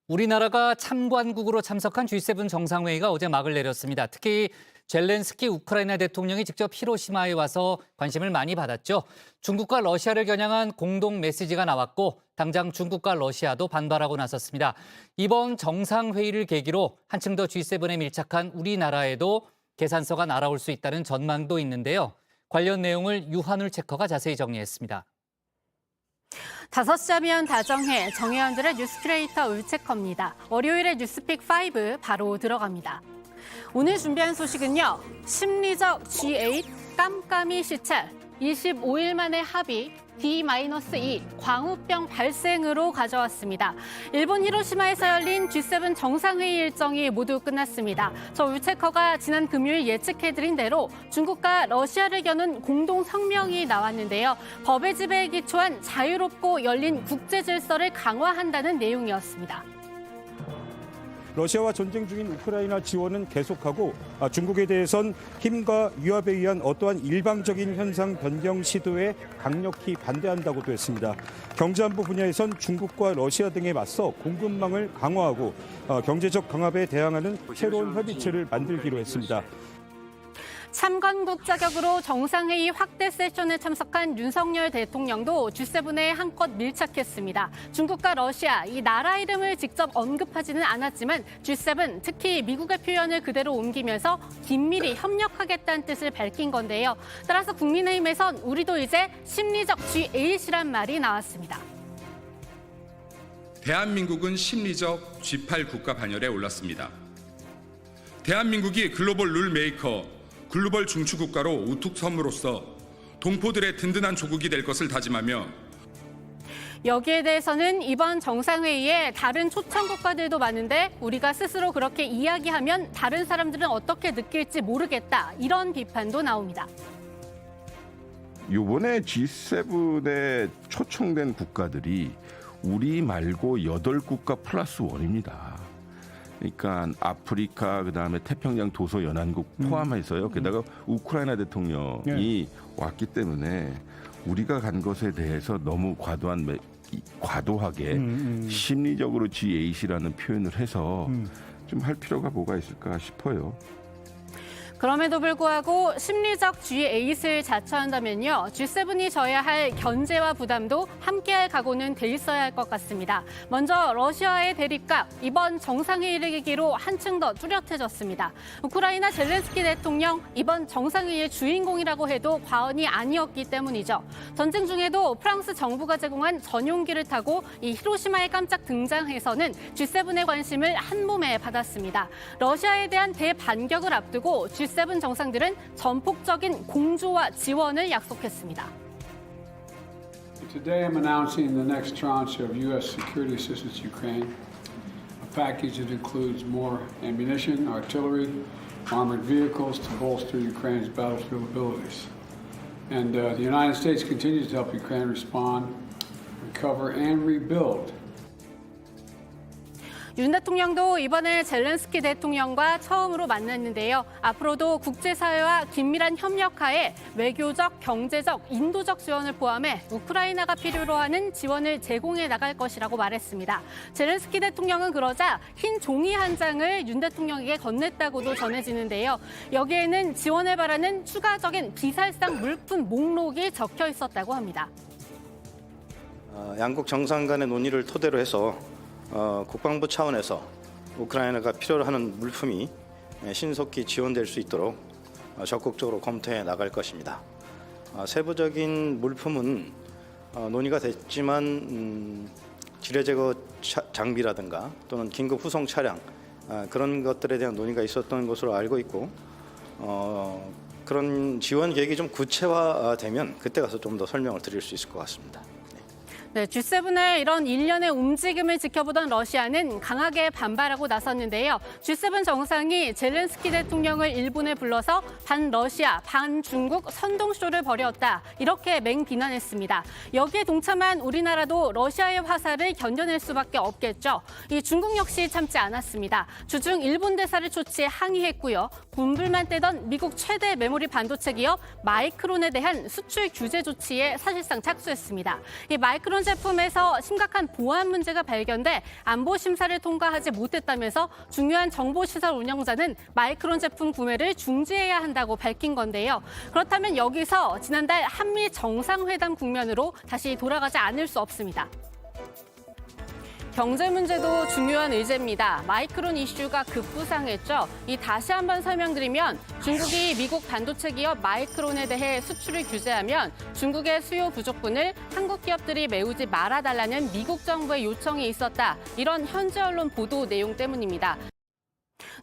우리나라가 참관국으로 참석한 G7 정상회의가 어제 막을 내렸습니다. 특히 젤렌스키 우크라이나 대통령이 직접 히로시마에 와서 관심을 많이 받았죠. 중국과 러시아를 겨냥한 공동 메시지가 나왔고 당장 중국과 러시아도 반발하고 나섰습니다. 이번 정상회의를 계기로 한층 더 G7에 밀착한 우리나라에도 개선서가 날아올 수 있다는 전망도 있는데요. 관련 내용을 유한울 체커가 자세히 정리했습니다. 5시 하면 다정해 정혜원들의 뉴스 큐레이터 울체커입니다. 월요일의 뉴스픽 5 바로 들어갑니다. 오늘 준비한 소식은요. 심리적 G8 깜깜이 시찰 25일 만에 합의 D-2 광우병 발생으로 가져왔습니다. 일본 히로시마에서 열린 G7 정상회의 일정이 모두 끝났습니다. 저 울체커가 지난 금요일 예측해드린 대로 중국과 러시아를 겨눈 공동 성명이 나왔는데요. 법의 지배에 기초한 자유롭고 열린 국제 질서를 강화한다는 내용이었습니다. 러시아와 전쟁 중인 우크라이나 지원은 계속하고 중국에 대해선 힘과 위협에 의한 어떠한 일방적인 현상 변경 시도에 강력히 반대한다고도 했습니다. 경제안보 분야에선 중국과 러시아 등에 맞서 공급망을 강화하고 경제적 강압에 대항하는 새로운 협의체를 만들기로 했습니다. 참관국 자격으로 정상회의 확대 세션에 참석한 윤석열 대통령도 G7에 한껏 밀착했습니다. 중국과 러시아, 이 나라 이름을 직접 언급하지는 않았지만 G7, 특히 미국의 표현을 그대로 옮기면서 긴밀히 협력하겠다는 뜻을 밝힌 건데요. 따라서 국민의힘에선 우리도 이제 심리적 G8이란 말이 나왔습니다. 대한민국은 심리적 G8 국가 반열에 올랐습니다. 대한민국이 글로벌 룰 메이커, 글로벌 중추국가로 우뚝 섬으로써 동포들의 든든한 조국이 될 것을 다짐하며 여기에 대해서는 이번 정상회의에 다른 초청 국가들도 많은데 우리가 스스로 그렇게 이야기하면 다른 사람들은 어떻게 느낄지 모르겠다. 이런 비판도 나옵니다. 이번에 G7에 초청된 국가들이 우리 말고 8국가 플러스 1입니다. 그러니까 아프리카 그다음에 태평양 도서 연안국 포함해서요. 게다가 우크라이나 대통령이 왔기 때문에 우리가 간 것에 대해서 너무 과도하게 심리적으로 G8이라는 표현을 해서 좀 할 필요가 뭐가 있을까 싶어요. 그럼에도 불구하고 심리적 G8을 자처한다면요. G7이 져야 할 견제와 부담도 함께할 각오는 돼 있어야 할 것 같습니다. 먼저 러시아의 대립각, 이번 정상회의를 계기로 한층 더 뚜렷해졌습니다. 우크라이나 젤렌스키 대통령, 이번 정상회의의 주인공이라고 해도 과언이 아니었기 때문이죠. 전쟁 중에도 프랑스 정부가 제공한 전용기를 타고 이 히로시마에 깜짝 등장해서는 G7의 관심을 한 몸에 받았습니다. 러시아에 대한 대반격을 앞두고 G7 정상들은 전폭적인 공조와 지원을 약속했습니다. Today I'm announcing the next tranche of U.S. security assistance to Ukraine, a package that includes more ammunition, artillery, armored vehicles to bolster Ukraine's battlefield abilities. And the United States continues to help Ukraine respond, recover, and rebuild. 윤 대통령도 이번에 젤렌스키 대통령과 처음으로 만났는데요. 앞으로도 국제사회와 긴밀한 협력하에 외교적, 경제적, 인도적 지원을 포함해 우크라이나가 필요로 하는 지원을 제공해 나갈 것이라고 말했습니다. 젤렌스키 대통령은 그러자 흰 종이 한 장을 윤 대통령에게 건넸다고도 전해지는데요. 여기에는 지원을 바라는 추가적인 비살상 물품 목록이 적혀 있었다고 합니다. 양국 정상 간의 논의를 토대로 해서 국방부 차원에서 우크라이나가 필요로 하는 물품이 신속히 지원될 수 있도록 적극적으로 검토해 나갈 것입니다. 세부적인 물품은 논의가 됐지만 지뢰 제거 장비라든가 또는 긴급 후송 차량 그런 것들에 대한 논의가 있었던 것으로 알고 있고 그런 지원 계획이 좀 구체화되면 그때 가서 좀 더 설명을 드릴 수 있을 것 같습니다. 네, G7의 이런 일련의 움직임을 지켜보던 러시아는 강하게 반발하고 나섰는데요. G7 정상이 젤렌스키 대통령을 일본에 불러서 반러시아, 반중국 선동쇼를 벌였다. 이렇게 맹비난했습니다. 여기에 동참한 우리나라도 러시아의 화살을 견뎌낼 수밖에 없겠죠. 이 중국 역시 참지 않았습니다. 주중 일본 대사를 초치해 항의했고요. 군불만 떼던 미국 최대 메모리 반도체 기업 마이크론에 대한 수출 규제 조치에 사실상 착수했습니다. 이 마이크론 마이크론 제품에서 심각한 보안 문제가 발견돼 안보 심사를 통과하지 못했다면서 중요한 정보시설 운영자는 마이크론 제품 구매를 중지해야 한다고 밝힌 건데요. 그렇다면 여기서 지난달 한미 정상회담 국면으로 다시 돌아가지 않을 수 없습니다. 경제 문제도 중요한 의제입니다. 마이크론 이슈가 급부상했죠. 다시 한번 설명드리면 중국이 미국 반도체 기업 마이크론에 대해 수출을 규제하면 중국의 수요 부족분을 한국 기업들이 메우지 말아달라는 미국 정부의 요청이 있었다. 이런 현지 언론 보도 내용 때문입니다.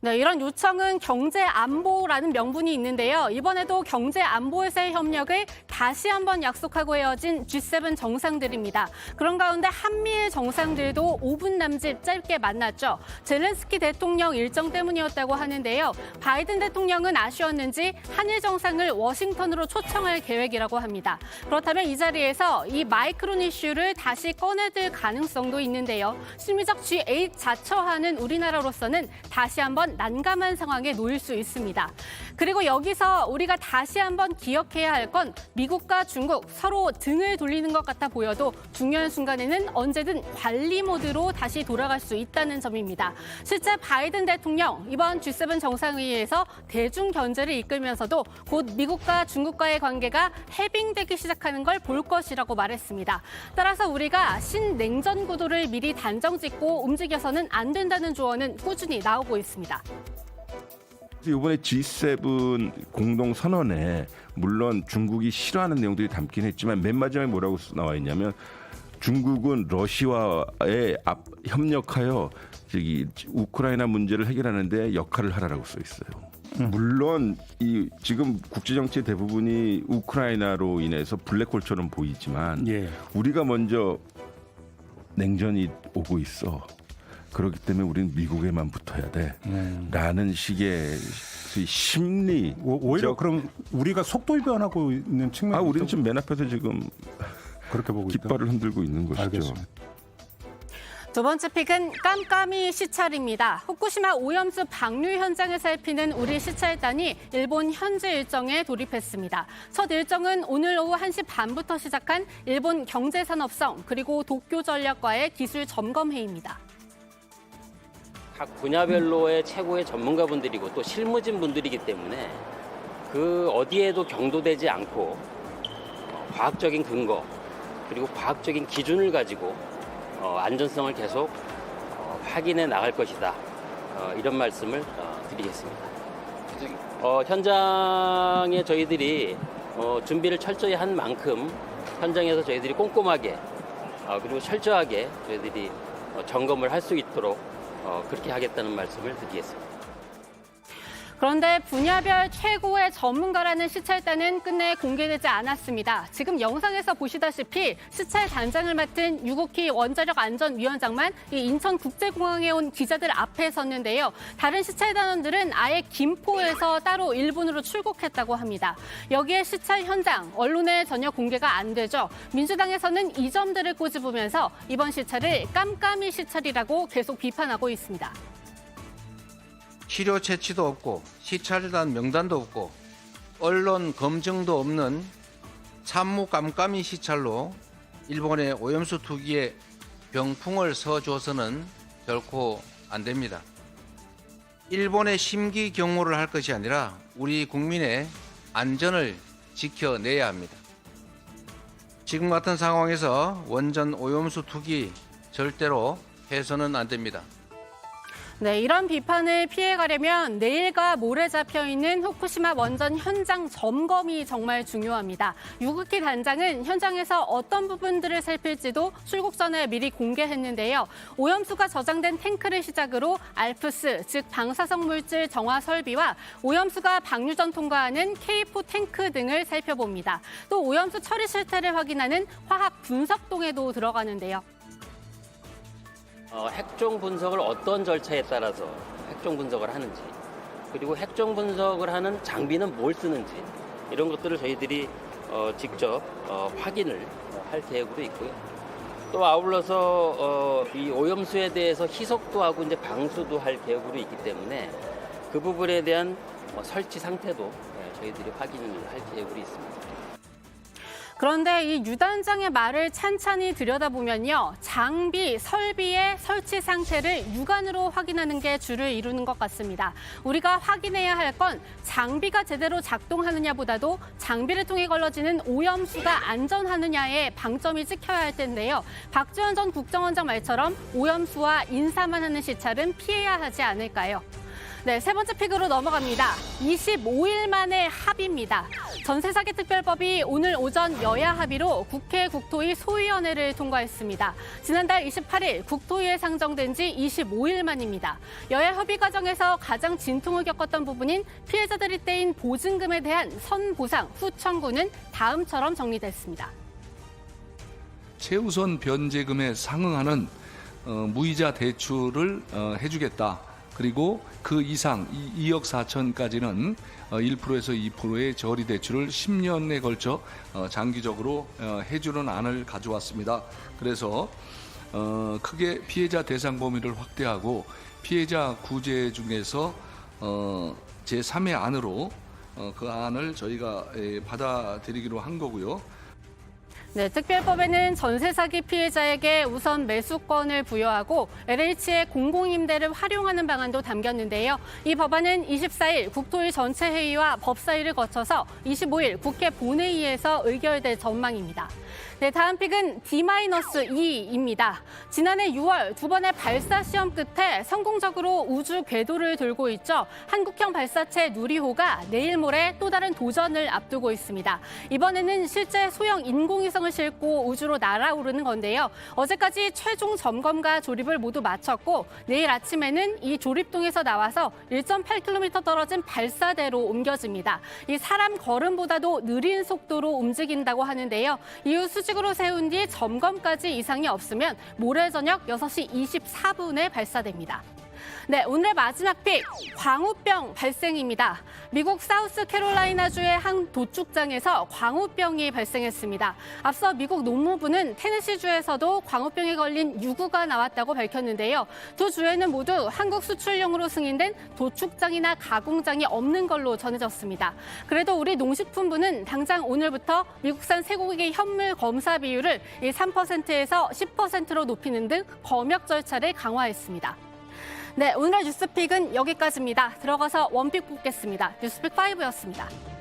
네, 이런 요청은 경제 안보라는 명분이 있는데요. 이번에도 경제 안보에서의 협력을 다시 한번 약속하고 헤어진 G7 정상들입니다. 그런 가운데 한미일 정상들도 5분 남짓 짧게 만났죠. 젤렌스키 대통령 일정 때문이었다고 하는데요. 바이든 대통령은 아쉬웠는지 한일 정상을 워싱턴으로 초청할 계획이라고 합니다. 그렇다면 이 자리에서 이 마이크론 이슈를 다시 꺼내들 가능성도 있는데요. 심리적 G8 자처하는 우리나라로서는 다시 한번 난감한 상황에 놓일 수 있습니다. 그리고 여기서 우리가 다시 한번 기억해야 할 건 미국과 중국 서로 등을 돌리는 것 같아 보여도 중요한 순간에는 언제든 관리 모드로 다시 돌아갈 수 있다는 점입니다. 실제 바이든 대통령 이번 G7 정상회의에서 대중 견제를 이끌면서도 곧 미국과 중국과의 관계가 해빙되기 시작하는 걸 볼 것이라고 말했습니다. 따라서 우리가 신냉전 구도를 미리 단정짓고 움직여서는 안 된다는 조언은 꾸준히 나오고 있습니다. 이번에 G7 공동 선언에 물론 중국이 싫어하는 내용들이 담긴 했지만 맨 마지막에 뭐라고 나와 있냐면 중국은 러시아에 협력하여 우크라이나 문제를 해결하는 데 역할을 하라고 써 있어요. 물론 이 지금 국제 정치 대부분이 우크라이나로 인해서 블랙홀처럼 보이지만 예. 우리가 먼저 냉전이 오고 있어. 그렇기 때문에 우리는 미국에만 붙어야 돼. 라는 식의 심리. 오히려 그럼 우리가 속도위반하고 있는 측면이 우리는 지금 맨 앞에서 지금 그렇게 보고 있다. 깃발을 흔들고 있는 것이죠. 알겠습니다. 두 번째 픽은 깜깜이 시찰입니다. 후쿠시마 오염수 방류 현장을 살피는 우리 시찰단이 일본 현지 일정에 돌입했습니다. 첫 일정은 오늘 오후 1시 반부터 시작한 일본 경제산업성 그리고 도쿄 전략과의 기술 점검 회의입니다. 각 분야별로의 최고의 전문가분들이고 또 실무진 분들이기 때문에 그 어디에도 경도되지 않고 과학적인 근거 그리고 과학적인 기준을 가지고 안전성을 계속 확인해 나갈 것이다. 이런 말씀을 드리겠습니다. 현장에 저희들이 준비를 철저히 한 만큼 현장에서 저희들이 꼼꼼하게 그리고 철저하게 저희들이 점검을 할 수 있도록 그렇게 하겠다는 말씀을 드리겠습니다. 그런데 분야별 최고의 전문가라는 시찰단은 끝내 공개되지 않았습니다. 지금 영상에서 보시다시피 시찰 단장을 맡은 유국희 원자력안전위원장만 인천국제공항에 온 기자들 앞에 섰는데요. 다른 시찰단원들은 아예 김포에서 따로 일본으로 출국했다고 합니다. 여기에 시찰 현장, 언론에 전혀 공개가 안 되죠. 민주당에서는 이 점들을 꼬집으면서 이번 시찰을 깜깜이 시찰이라고 계속 비판하고 있습니다. 치료 채취도 없고 시찰단 명단도 없고 언론 검증도 없는 참무 깜깜이 시찰로 일본의 오염수 투기에 병풍을 서줘서는 결코 안 됩니다. 일본의 심기 경호를 할 것이 아니라 우리 국민의 안전을 지켜내야 합니다. 지금 같은 상황에서 원전 오염수 투기 절대로 해서는 안 됩니다. 네, 이런 비판을 피해가려면 내일과 모레 잡혀있는 후쿠시마 원전 현장 점검이 정말 중요합니다. 유국희 단장은 현장에서 어떤 부분들을 살필지도 출국 전에 미리 공개했는데요. 오염수가 저장된 탱크를 시작으로 알프스, 즉 방사성 물질 정화 설비와 오염수가 방류 전 통과하는 K4 탱크 등을 살펴봅니다. 또 오염수 처리 실태를 확인하는 화학 분석동에도 들어가는데요. 핵종 분석을 어떤 절차에 따라서 핵종 분석을 하는지 그리고 핵종 분석을 하는 장비는 뭘 쓰는지 이런 것들을 저희들이 직접 확인을 할 계획으로 있고요. 또 아울러서 이 오염수에 대해서 희석도 하고 이제 방수도 할 계획으로 있기 때문에 그 부분에 대한 설치 상태도 저희들이 확인을 할 계획으로 있습니다. 그런데 이 유 단장의 말을 찬찬히 들여다보면요. 장비, 설비의 설치 상태를 육안으로 확인하는 게 주를 이루는 것 같습니다. 우리가 확인해야 할 건 장비가 제대로 작동하느냐보다도 장비를 통해 걸러지는 오염수가 안전하느냐에 방점이 찍혀야 할 텐데요. 박지원 전 국정원장 말처럼 오염수와 인사만 하는 시찰은 피해야 하지 않을까요? 네, 세 번째 픽으로 넘어갑니다. 25일 만의 합의입니다. 전세사기 특별법이 오늘 오전 여야 합의로 국회 국토위 소위원회를 통과했습니다. 지난달 28일 국토위에 상정된 지 25일 만입니다. 여야 협의 과정에서 가장 진통을 겪었던 부분인 피해자들이 떼인 보증금에 대한 선보상 후 청구는 다음처럼 정리됐습니다. 최우선 변제금에 상응하는 무이자 대출을 해주겠다. 그리고 그 이상 2억 4천까지는 1%에서 2%의 저리 대출을 10년에 걸쳐 장기적으로 해주는 안을 가져왔습니다. 그래서 크게 피해자 대상 범위를 확대하고 피해자 구제 중에서 제3의 안으로 그 안을 저희가 받아들이기로 한 거고요. 네, 특별법에는 전세 사기 피해자에게 우선 매수권을 부여하고 LH의 공공임대를 활용하는 방안도 담겼는데요. 이 법안은 24일 국토위 전체 회의와 법사위를 거쳐서 25일 국회 본회의에서 의결될 전망입니다. 네, 다음 픽은 D-2입니다. 지난해 6월 두 번의 발사 시험 끝에 성공적으로 우주 궤도를 돌고 있죠. 한국형 발사체 누리호가 내일 모레 또 다른 도전을 앞두고 있습니다. 이번에는 실제 소형 인공위성을 싣고 우주로 날아오르는 건데요. 어제까지 최종 점검과 조립을 모두 마쳤고 내일 아침에는 이 조립동에서 나와서 1.8km 떨어진 발사대로 옮겨집니다. 이 사람 걸음보다도 느린 속도로 움직인다고 하는데요. 이후 수직으로 세운 뒤 점검까지 이상이 없으면 모레 저녁 6시 24분에 발사됩니다. 네, 오늘의 마지막 픽, 광우병 발생입니다. 미국 사우스캐롤라이나주의 한 도축장에서 광우병이 발생했습니다. 앞서 미국 농무부는 테네시주에서도 광우병에 걸린 유구가 나왔다고 밝혔는데요. 두 주에는 모두 한국 수출용으로 승인된 도축장이나 가공장이 없는 걸로 전해졌습니다. 그래도 우리 농식품부는 당장 오늘부터 미국산 쇠고기 현물 검사 비율을 3%에서 10%로 높이는 등 검역 절차를 강화했습니다. 네, 오늘의 뉴스픽은 여기까지입니다. 들어가서 원픽 뽑겠습니다. 뉴스픽 5였습니다.